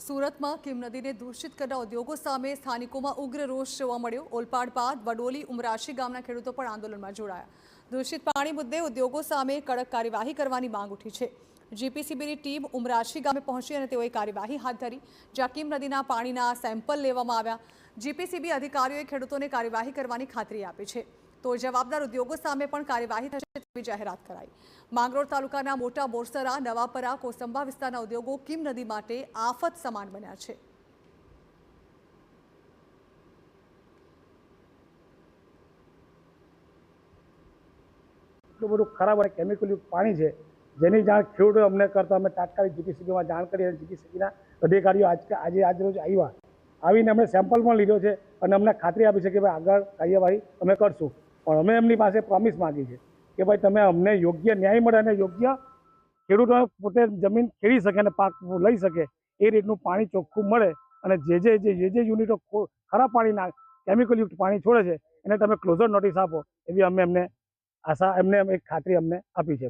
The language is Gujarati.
સુરતમાં કિમ નદીને દૂષિત કરતા ઉદ્યોગો સામે સ્થાનિકોમાં ઉગ્ર રોષ જોવા મળ્યો। ઓલપાડ બાદ વડોલી ઉમરાશી ગામના ખેડૂતો પણ આંદોલનમાં જોડાયા। દૂષિત પાણી મુદ્દે ઉદ્યોગો સામે કડક કાર્યવાહી કરવાની માંગ ઉઠી છે। જીપીસીબીની ટીમ ઉમરાશી ગામે પહોંચી અને તેઓએ કાર્યવાહી હાથ ધરી, જ્યાં કિમ નદીના પાણીના સેમ્પલ લેવામાં આવ્યા। જીપીસીબી અધિકારીઓએ ખેડૂતોને કાર્યવાહી કરવાની ખાતરી આપી છે, તો જવાબદાર ઉદ્યોગો સામે પણ કાર્યવાહી થશે તેવી જાહેરાત કરાઈ। માંગરોળ તાલુકાના મોટા બોરસરા, નવાપરા, કોસંબા વિસ્તારના ઉદ્યોગો કિમ નદી માટે આફત સમાન બન્યા છે। એટલું બધું ખરાબ અને કેમિકલયુક્ત પાણી છે, જેની જાણ ખેડૂતો અમને કરતા અમે તાત્કાલિક જીપીસીબીમાં જાણ કરી અને જીપીસીબીના અધિકારીઓ આજરોજ આવીને અમને સેમ્પલ પણ લીધો છે અને અમને ખાતરી આપી છે કે ભાઈ આગળ કાર્યવાહી અમે કરશું। પણ અમે એમની પાસે પ્રોમિસ માંગી છે કે ભાઈ તમે અમને યોગ્ય ન્યાય મળે અને યોગ્ય ખેડૂતો પોતે જમીન ખેડી શકે અને પાક લઈ શકે એ રીતનું પાણી ચોખ્ખું મળે અને જે યુનિટો ખરાબ પાણીના કેમિકલયુક્ત પાણી છોડે છે એને તમે ક્લોઝર નોટિસ આપો, એવી અમે એમને આશા એક ખાતરી અમને આપી છે।